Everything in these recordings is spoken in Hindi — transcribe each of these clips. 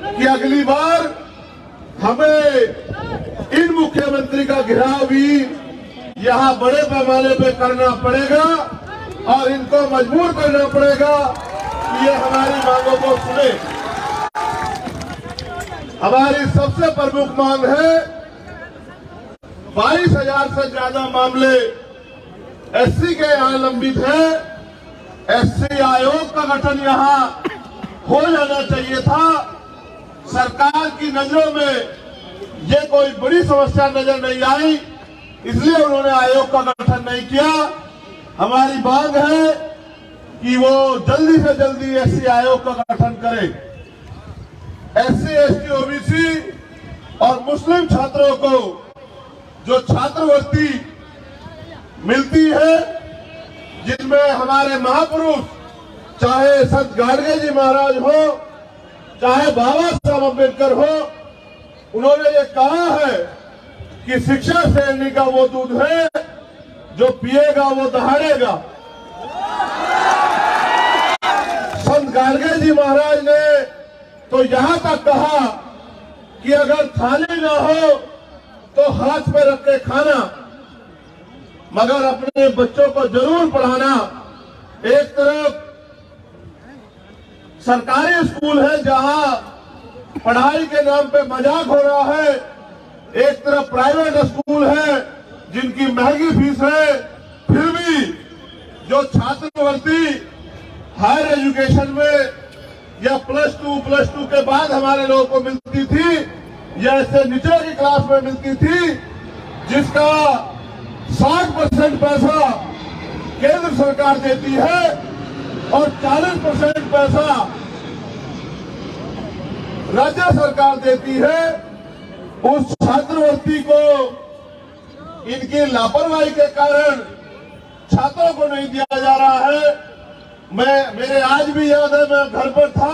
कि अगली बार हमें इन मुख्यमंत्री का घेराव भी यहाँ बड़े पैमाने पे करना पड़ेगा और इनको मजबूर करना पड़ेगा कि ये हमारी मांगों को सुने। हमारी सबसे प्रमुख मांग है 22,000 से ज्यादा मामले एससी के यहाँ लंबित है। एससी आयोग का गठन यहाँ हो जाना चाहिए था। सरकार की नजरों में ये कोई बड़ी समस्या नजर नहीं आई, इसलिए उन्होंने आयोग का गठन नहीं किया। हमारी मांग है कि वो जल्दी से जल्दी एससी आयोग का गठन करे। एससी, एसटी, ओबीसी और मुस्लिम छात्रों को जो छात्रवृत्ति मिलती है, जिनमें हमारे महापुरुष चाहे संत गाडगे जी महाराज हो, चाहे बाबा साहब अम्बेडकर हो, उन्होंने ये कहा है कि शिक्षा श्रेणी का वो दूध है जो पिएगा वो दहाड़ेगा। संत गाडगे जी महाराज ने तो यहां तक कहा कि अगर थाली ना हो तो हाथ में रख के खाना, मगर अपने बच्चों को जरूर पढ़ाना। एक तरफ सरकारी स्कूल है जहां पढ़ाई के नाम पे मजाक हो रहा है, एक तरफ प्राइवेट स्कूल है जिनकी महंगी फीस है, फिर भी जो छात्रवृत्ति हायर एजुकेशन में या प्लस टू के बाद हमारे लोगों को मिलती थी या इससे नीचे की क्लास में मिलती थी, जिसका 60% पैसा केंद्र सरकार देती है और 40% पैसा राज्य सरकार देती है, उस छात्रवृत्ति को इनकी लापरवाही के कारण छात्रों को नहीं दिया जा रहा है। मेरे आज भी याद है, मैं घर पर था,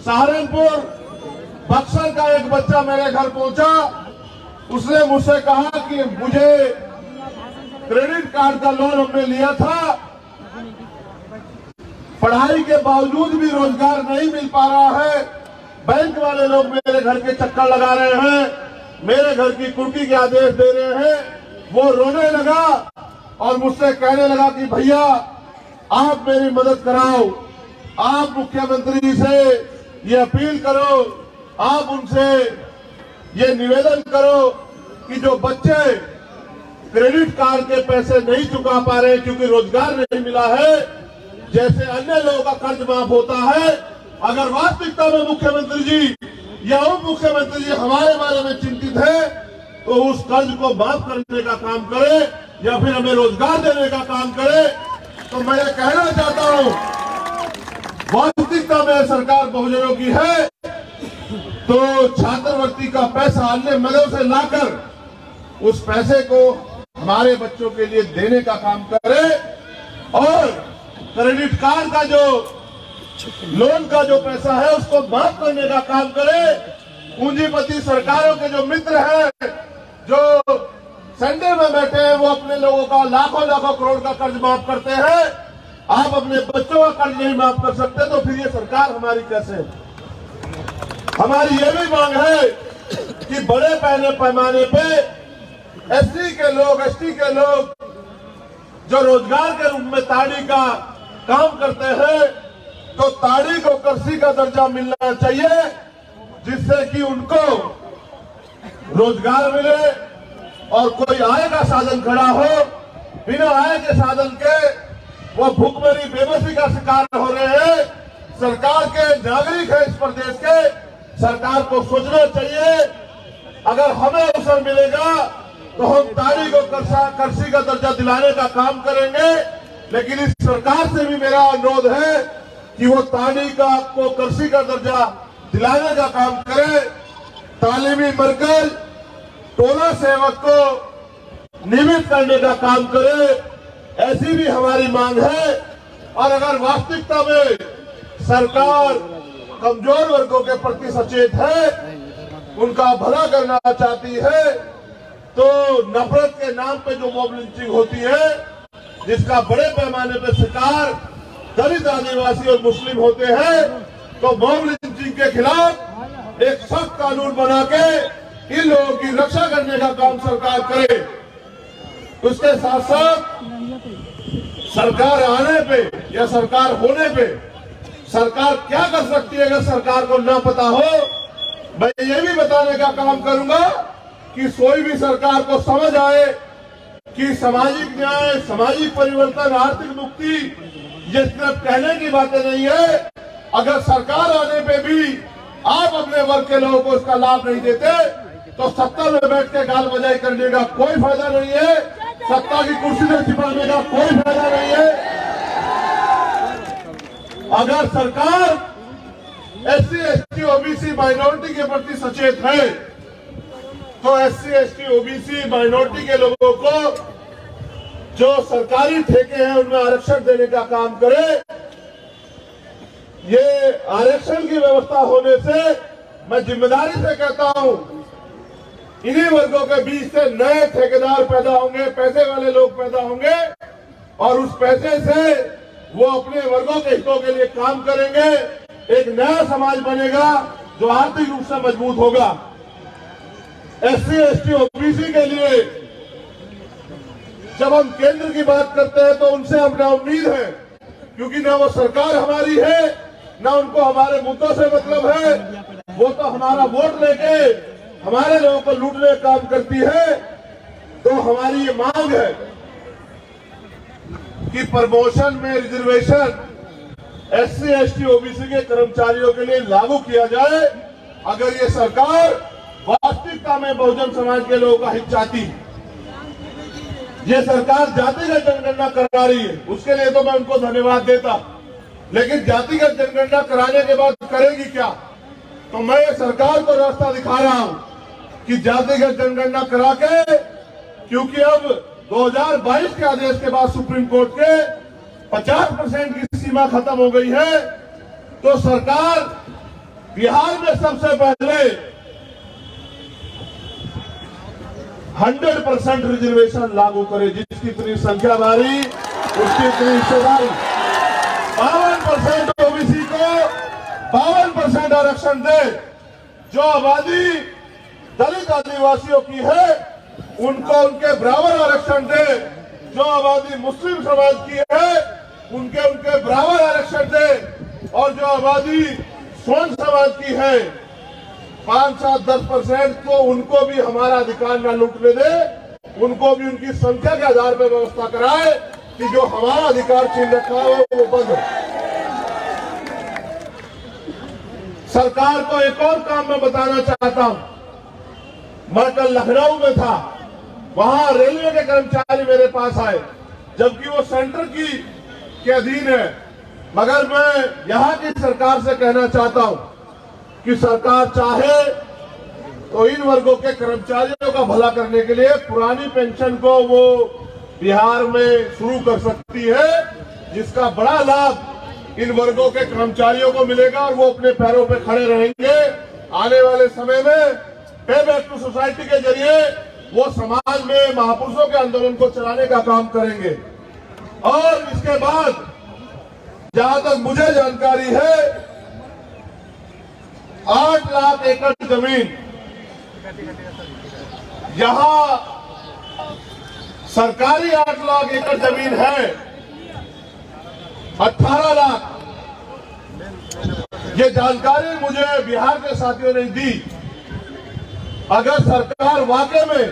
सहारनपुर बक्सर का एक बच्चा मेरे घर पहुंचा। उसने मुझसे कहा कि मुझे क्रेडिट कार्ड का लोन हमने लिया था, पढ़ाई के बावजूद भी रोजगार नहीं मिल पा रहा है, बैंक वाले लोग मेरे घर के चक्कर लगा रहे हैं, मेरे घर की कुर्की के आदेश दे रहे हैं। वो रोने लगा और मुझसे कहने लगा कि भैया आप मेरी मदद कराओ, आप मुख्यमंत्री से ये अपील करो, आप उनसे ये निवेदन करो कि जो बच्चे क्रेडिट कार्ड के पैसे नहीं चुका पा रहे क्योंकि रोजगार नहीं मिला है, जैसे अन्य लोगों का कर्ज माफ होता है, अगर वास्तविकता में मुख्यमंत्री जी या उप मुख्यमंत्री जी हमारे बारे में चिंतित है तो उस कर्ज को माफ करने का काम करे या फिर हमें रोजगार देने का काम करे। तो मैं ये कहना चाहता हूं, वास्तविकता में सरकार बहुजनों की है तो छात्रवृत्ति का पैसा अन्य मदों से लाकर उस पैसे को हमारे बच्चों के लिए देने का काम करे और क्रेडिट कार्ड का जो लोन का जो पैसा है उसको माफ करने का काम करे। पूंजीपति सरकारों के जो मित्र हैं, जो सेंटर में बैठे हैं, वो अपने लोगों का लाखों लाखों करोड़ का कर्ज माफ करते हैं। आप अपने बच्चों का कर्ज नहीं माफ कर सकते तो फिर ये सरकार हमारी कैसे? हमारी ये भी मांग है कि बड़े पैमाने पे एससी के लोग, एसटी के लोग जो रोजगार के रूप में ताड़ी का काम करते हैं, तो ताड़ी को कृषि का दर्जा मिलना चाहिए, जिससे कि उनको रोजगार मिले और कोई आय का साधन खड़ा हो। बिना आय के साधन के वो भूखमरी बेबसी का शिकार हो रहे हैं। सरकार के नागरिक है इस प्रदेश के, सरकार को सोचना चाहिए। अगर हमें अवसर मिलेगा तो हम ताड़ी को कृषि का दर्जा दिलाने का काम करेंगे, लेकिन इस सरकार से भी मेरा अनुरोध है कि वो ताड़ी को कृषि का दर्जा दिलाने का काम करे। तालीमी मरकज टोला सेवक को नियमित करने का काम करे, ऐसी भी हमारी मांग है। और अगर वास्तविकता में सरकार कमजोर वर्गों के प्रति सचेत है, उनका भला करना चाहती है, तो नफरत के नाम पे जो मॉब लिंचिंग होती है, जिसका बड़े पैमाने पे शिकार दलित, आदिवासी और मुस्लिम होते हैं, तो मॉब लिंचिंग चीटिंग के खिलाफ एक सख्त कानून बना के इन लोगों की रक्षा करने का काम सरकार करे। उसके साथ साथ सरकार आने पे या सरकार होने पे सरकार क्या कर सकती है, अगर सरकार को न पता हो, मैं ये भी बताने का काम करूंगा कि कोई भी सरकार को समझ आए कि सामाजिक न्याय, सामाजिक परिवर्तन, आर्थिक मुक्ति ये सिर्फ कहने की बातें नहीं है। अगर सरकार आने पे भी आप अपने वर्ग के लोगों को इसका लाभ नहीं देते तो सत्ता में बैठ के गाल बजाई करने का कोई फायदा नहीं है, सत्ता की कुर्सी में छिपाने का कोई फायदा नहीं है। अगर सरकार एससी, एसटी, ओबीसी, माइनॉरिटी के प्रति सचेत है तो एससी, एसटी, ओबीसी, माइनॉरिटी के लोगों को जो सरकारी ठेके हैं उनमें आरक्षण देने का काम करे। ये आरक्षण की व्यवस्था होने से मैं जिम्मेदारी से कहता हूं, इन्हीं वर्गों के बीच से नए ठेकेदार पैदा होंगे, पैसे वाले लोग पैदा होंगे और उस पैसे से वो अपने वर्गों के हितों के लिए काम करेंगे। एक नया समाज बनेगा जो आर्थिक रूप से मजबूत होगा। एससी, एसटी, ओबीसी के लिए जब हम केंद्र की बात करते हैं तो उनसे हमें उम्मीद है, क्योंकि ना वो सरकार हमारी है, ना उनको हमारे मुद्दों से मतलब है। वो तो हमारा वोट लेके हमारे लोगों को लूटने का काम करती है। तो हमारी ये मांग है कि प्रमोशन में रिजर्वेशन एससी, एसटी, ओबीसी के कर्मचारियों के लिए लागू किया जाए। अगर ये सरकार वास्तविकता में बहुजन समाज के लोगों का हित चाहती, ये सरकार जातिगत जनगणना करा रही है, उसके लिए तो मैं उनको धन्यवाद देता, लेकिन जातिगत जनगणना कराने के बाद करेगी क्या? तो मैं सरकार को रास्ता दिखा रहा हूं कि जातिगत जनगणना करा के, क्योंकि अब 2022 के आदेश के बाद सुप्रीम कोर्ट के 50% की सीमा खत्म हो गई है, तो सरकार बिहार में सबसे पहले 100% रिजर्वेशन लागू करे। जिसकी इतनी संख्या भारी उसकी इतनी हिस्सेदारी। 52% ओबीसी को 52% आरक्षण दे। जो आबादी दलित आदिवासियों की है उनको उनके बराबर आरक्षण दे। जो आबादी मुस्लिम समाज की है उनके बराबर आरक्षण दे। और जो आबादी स्वर्ण समाज की है 5, 7, 10% तो उनको भी हमारा अधिकार न लूटने दे, उनको भी उनकी संख्या के आधार पर व्यवस्था कराए कि जो हमारा अधिकार छीन रखा है वो बंद हो। सरकार को एक और काम मैं बताना चाहता हूं। मैं कल लखनऊ में था, वहां रेलवे के कर्मचारी मेरे पास आए, जबकि वो सेंटर के अधीन है। मगर मैं यहां की सरकार से कहना चाहता हूं कि सरकार चाहे तो इन वर्गों के कर्मचारियों का भला करने के लिए पुरानी पेंशन को वो बिहार में शुरू कर सकती है, जिसका बड़ा लाभ इन वर्गों के कर्मचारियों को मिलेगा और वो अपने पैरों पे खड़े रहेंगे। आने वाले समय में पे बैक टू सोसाइटी के जरिए वो समाज में महापुरुषों के आंदोलन को चलाने का काम करेंगे। और इसके बाद जहां तक मुझे जानकारी है 8 लाख एकड़ जमीन यहां सरकारी 8 लाख एकड़ जमीन है, 18 लाख। ये जानकारी मुझे बिहार के साथियों ने दी। अगर सरकार वाकई में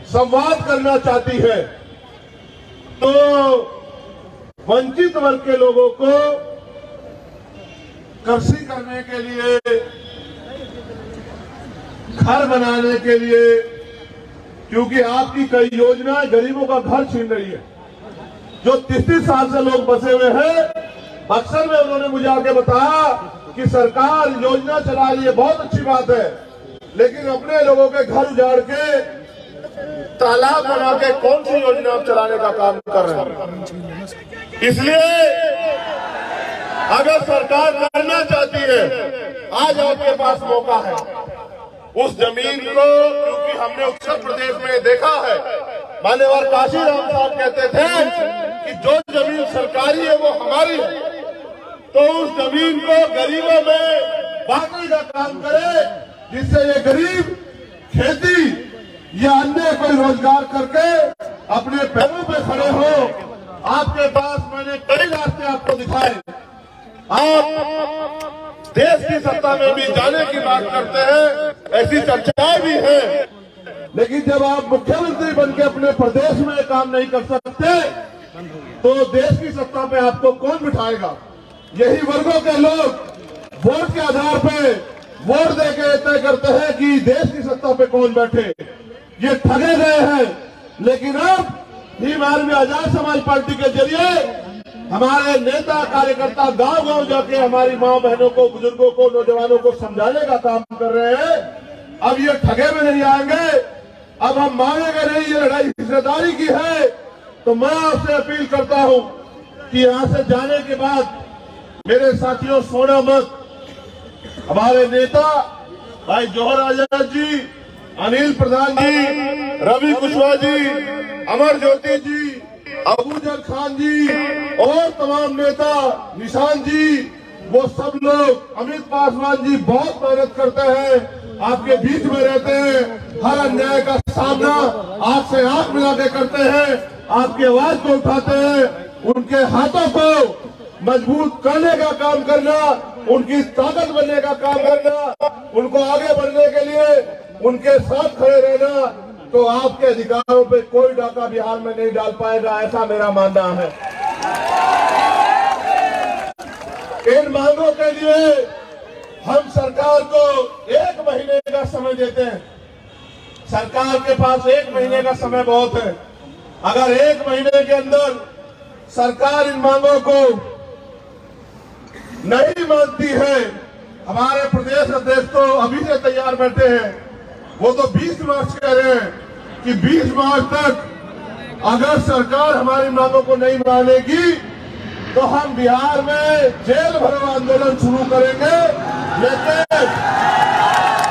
संवाद करना चाहती है तो वंचित वर्ग के लोगों को कृषि करने के लिए, घर बनाने के लिए, क्योंकि आपकी कई योजनाएं गरीबों का घर छीन रही है। जो 30 साल से लोग बसे हुए हैं, अक्सर में उन्होंने मुझे आके बताया कि सरकार योजना चला रही है, बहुत अच्छी बात है, लेकिन अपने लोगों के घर उजाड़ के तालाब बना के कौन सी योजना चलाने का काम कर रहे हैं। इसलिए अगर सरकार करना चाहती है, आज आपके पास मौका है। उस जमीन को, क्योंकि हमने उत्तर प्रदेश में देखा है, मान्यवर काशीराम साहब कहते थे कि जो जमीन सरकारी है वो हमारी है, तो उस जमीन को गरीबों में बांटने का काम करे, जिससे ये गरीब खेती या अन्य कोई रोजगार करके अपने पैरों पे खड़े हो। आपके पास मैंने कई रास्ते आपको दिखाए। आप देश की सत्ता में भी जाने की बात करते हैं, ऐसी चर्चाएं भी हैं, लेकिन जब आप मुख्यमंत्री बनकर अपने प्रदेश में काम नहीं कर सकते तो देश की सत्ता पे आपको कौन बिठाएगा? यही वर्गों के लोग वोट के आधार पे वोट देके तय करते हैं कि देश की सत्ता पे कौन बैठे। ये ठगे गए हैं, लेकिन अब भीम आर्मी आजाद समाज पार्टी के जरिए हमारे नेता कार्यकर्ता गांव गांव जाके हमारी मां बहनों को, बुजुर्गों को, नौजवानों को समझाने का काम कर रहे हैं। अब ये ठगे में नहीं आएंगे, अब हम मानेंगे नहीं। ये लड़ाई हिस्सेदारी की है। तो मैं आपसे अपील करता हूं कि यहां से जाने के बाद मेरे साथियों सोना मत। हमारे नेता भाई जौहर आजाद जी, अनिल प्रधान जी, रवि कुशवाहा जी, अमर ज्योति जी, अबूजर खान जी और तमाम नेता, निशान जी, वो सब लोग, अमित पासवान जी बहुत मेहनत करते हैं, आपके बीच में रहते हैं, हर अन्याय का सामना आंख से आंख मिला के करते हैं, आपकी आवाज को उठाते हैं। उनके हाथों को मजबूत करने का काम करना, उनकी ताकत बनने का काम करना, उनको आगे बढ़ने के लिए उनके साथ खड़े रहना, तो आपके अधिकारों पे कोई डाका बिहार में नहीं डाल पाएगा, ऐसा मेरा मानना है। इन मांगों के लिए हम सरकार को 1 महीने का समय देते हैं। सरकार के पास 1 महीने का समय बहुत है। अगर 1 महीने के अंदर सरकार इन मांगों को नहीं मानती है, हमारे प्रदेश अध्यक्ष तो अभी से तैयार बैठे हैं, वो तो 20 मार्च कह रहे हैं कि 20 मार्च तक अगर सरकार हमारी मांगों को नहीं मानेगी तो हम बिहार में जेल भरो आंदोलन शुरू करेंगे, लेकिन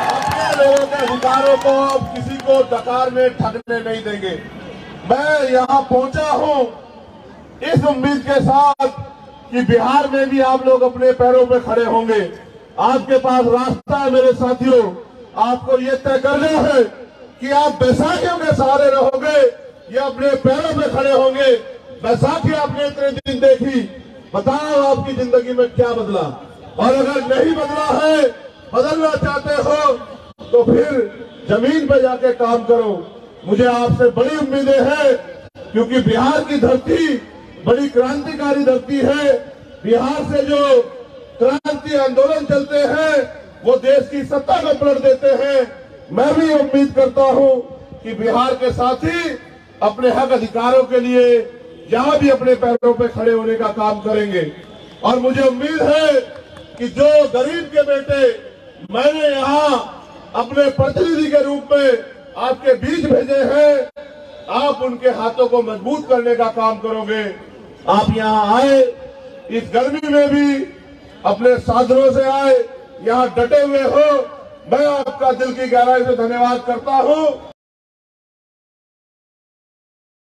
अपने लोगों के अधिकारों को अब किसी को डकार में ठगने नहीं देंगे। मैं यहाँ पहुंचा हूँ इस उम्मीद के साथ कि बिहार में भी आप लोग अपने पैरों पे खड़े होंगे। आपके पास रास्ता है मेरे साथियों, आपको ये तय करना है कि आप बैसाखियों के सहारे रहोगे या अपने पैरों पे खड़े होंगे। बैसाखी आपने इतने दिन देखी, बताओ आपकी जिंदगी में क्या बदला? और अगर नहीं बदला है, बदलना चाहते हो तो फिर जमीन पे जाके काम करो। मुझे आपसे बड़ी उम्मीदें हैं, क्योंकि बिहार की धरती बड़ी क्रांतिकारी धरती है। बिहार से जो क्रांति आंदोलन चलते हैं वो देश की सत्ता को पलट देते हैं। मैं भी उम्मीद करता हूं कि बिहार के साथी अपने हक अधिकारों के लिए यहाँ भी अपने पैरों पे खड़े होने का काम करेंगे। और मुझे उम्मीद है कि जो गरीब के बेटे मैंने यहाँ अपने प्रतिनिधि के रूप में आपके बीच भेजे हैं, आप उनके हाथों को मजबूत करने का काम करोगे। आप यहाँ आए, इस गर्मी में भी अपने साधनों से आए, यहाँ डटे हुए हो, मैं आपका दिल की गहराई से धन्यवाद करता हूँ।